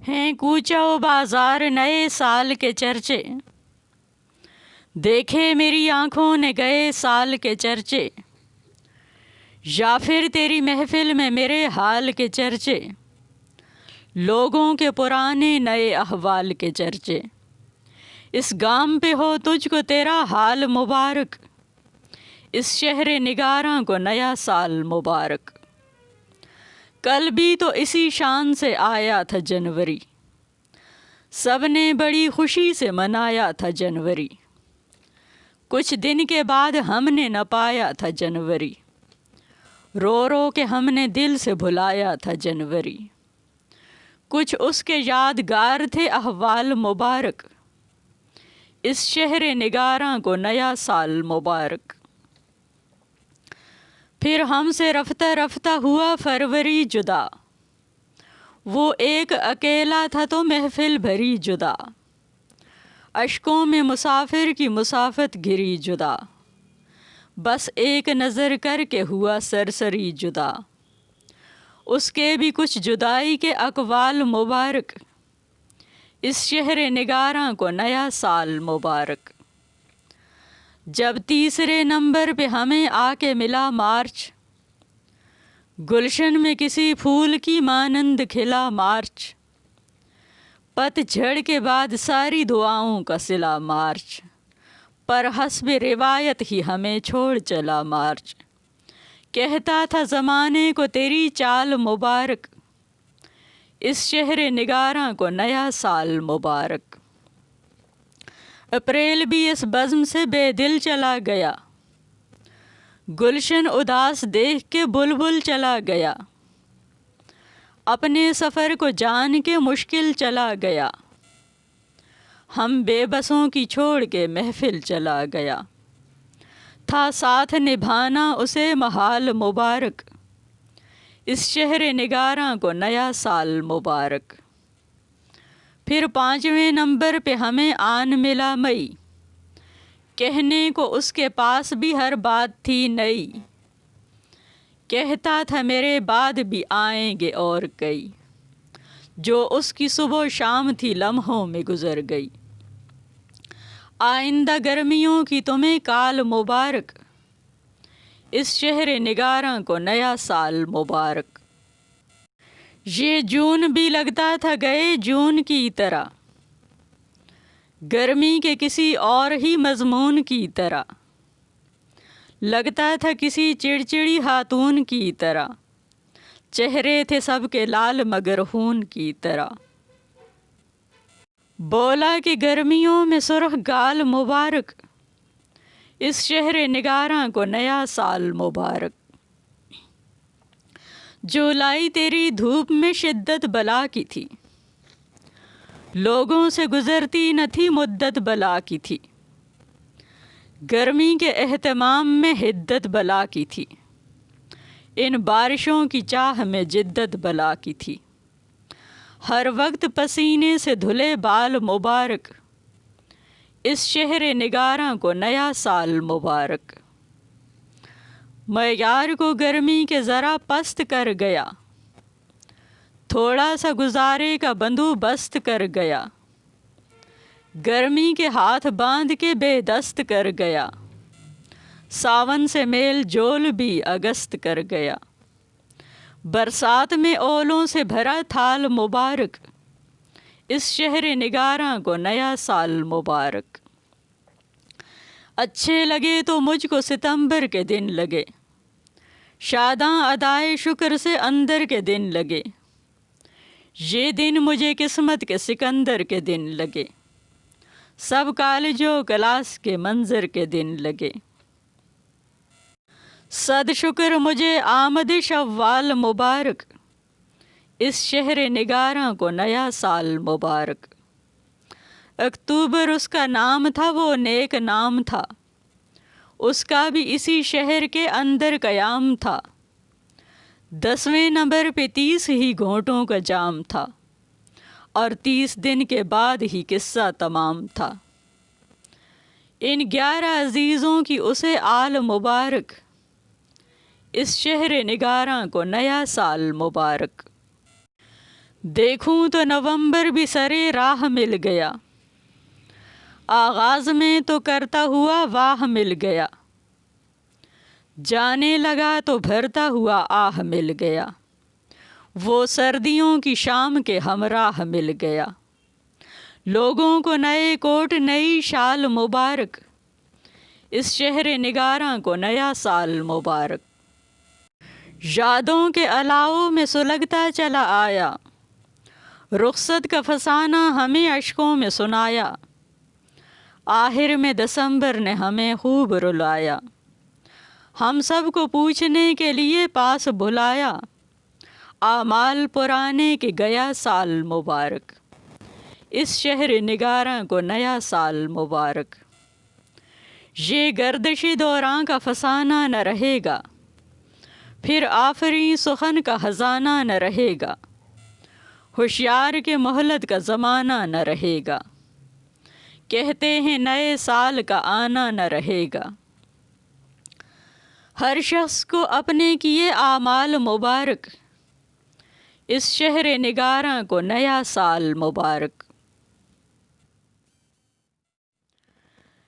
ہیں کوچہ و بازار نئے سال کے چرچے، دیکھے میری آنکھوں نے گئے سال کے چرچے، یا پھر تیری محفل میں میرے حال کے چرچے، لوگوں کے پرانے نئے احوال کے چرچے۔ اس گام پہ ہو تجھ کو تیرا حال مبارک، اس شہر نگاراں کو نیا سال مبارک۔ کل بھی تو اسی شان سے آیا تھا جنوری، سب نے بڑی خوشی سے منایا تھا جنوری، کچھ دن کے بعد ہم نے نہ پایا تھا جنوری، رو رو کے ہم نے دل سے بھلایا تھا جنوری۔ کچھ اس کے یادگار تھے احوال مبارک، اس شہر نگاراں کو نیا سال مبارک۔ پھر ہم سے رفتہ رفتہ ہوا فروری جدا، وہ ایک اکیلا تھا تو محفل بھری جدا، اشکوں میں مسافر کی مسافت گری جدا، بس ایک نظر کر کے ہوا سرسری جدا۔ اس کے بھی کچھ جدائی کے اقوال مبارک، اس شہر نگاراں کو نیا سال مبارک۔ جب تیسرے نمبر پہ ہمیں آ کے ملا مارچ، گلشن میں کسی پھول کی مانند کھلا مارچ، پت جھڑ کے بعد ساری دعاؤں کا صلہ مارچ، پر حسب روایت ہی ہمیں چھوڑ چلا مارچ۔ کہتا تھا زمانے کو تیری چال مبارک، اس شہر نگاراں کو نیا سال مبارک۔ اپریل بھی اس بزم سے بے دل چلا گیا، گلشن اداس دیکھ کے بلبل چلا گیا، اپنے سفر کو جان کے مشکل چلا گیا، ہم بے بسوں کی چھوڑ کے محفل چلا گیا، تھا ساتھ نبھانا اسے محال مبارک، اس شہر نگاراں کو نیا سال مبارک۔ پھر پانچویں نمبر پہ ہمیں آن ملا مئی، کہنے کو اس کے پاس بھی ہر بات تھی نئی، کہتا تھا میرے بعد بھی آئیں گے اور کئی، جو اس کی صبح و شام تھی لمحوں میں گزر گئی۔ آئندہ گرمیوں کی تمہیں کال مبارک، اس شہر نگاراں کو نیا سال مبارک۔ یہ جون بھی لگتا تھا گئے جون کی طرح، گرمی کے کسی اور ہی مضمون کی طرح، لگتا تھا کسی چڑچڑی خاتون کی طرح، چہرے تھے سب کے لال مگر خون کی طرح۔ بولا کہ گرمیوں میں سرخ گال مبارک، اس شہر نگاراں کو نیا سال مبارک۔ جولائی تیری دھوپ میں شدت بلا کی تھی، لوگوں سے گزرتی نہ تھی مدت بلا کی تھی، گرمی کے اہتمام میں حدت بلا کی تھی، ان بارشوں کی چاہ میں جدت بلا کی تھی، ہر وقت پسینے سے دھلے بال مبارک، اس شہر نگاراں کو نیا سال مبارک۔ معیار کو گرمی کے ذرا پست کر گیا، تھوڑا سا گزارے کا بندوبست کر گیا، گرمی کے ہاتھ باندھ کے بے دست کر گیا، ساون سے میل جول بھی اگست کر گیا، برسات میں اولوں سے بھرا تھال مبارک، اس شہر نگاراں کو نیا سال مبارک۔ اچھے لگے تو مجھ کو ستمبر کے دن لگے، شاداں ادائے شکر سے اندر کے دن لگے، یہ دن مجھے قسمت کے سکندر کے دن لگے، سب کالج و کلاس کے منظر کے دن لگے۔ صد شکر مجھے آمد شوال مبارک، اس شہر نگاراں کو نیا سال مبارک۔ اکتوبر اس کا نام تھا، وہ نیک نام تھا، اس کا بھی اسی شہر کے اندر قیام تھا، 10ویں نمبر پہ 30 ہی گھونٹوں کا جام تھا، اور 30 دن کے بعد ہی قصہ تمام تھا۔ ان 11 عزیزوں کی اسے آل مبارک، اس شہر نگاراں کو نیا سال مبارک۔ دیکھوں تو نومبر بھی سرے راہ مل گیا، آغاز میں تو کرتا ہوا واہ مل گیا، جانے لگا تو بھرتا ہوا آہ مل گیا، وہ سردیوں کی شام کے ہمراہ مل گیا، لوگوں کو نئے کوٹ نئی شال مبارک، اس شہر نگاراں کو نیا سال مبارک۔ یادوں کے الاؤ میں سلگتا چلا آیا، رخصت کا فسانہ ہمیں اشکوں میں سنایا، آخر میں دسمبر نے ہمیں خوب رلایا، ہم سب کو پوچھنے کے لیے پاس بلایا، اعمال پرانے کہ گیا سال مبارک، اس شہر نگاراں کو نیا سال مبارک۔ یہ گردش دوراں کا فسانہ نہ رہے گا، پھر آفریں سخن کا خزانہ نہ رہے گا، ہوشیار کے مہلت کا زمانہ نہ رہے گا، کہتے ہیں نئے سال کا آنا نہ رہے گا۔ ہر شخص کو اپنے کیے اعمال مبارک، اس شہر نگاراں کو نیا سال مبارک۔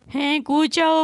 ہیں کوچہ و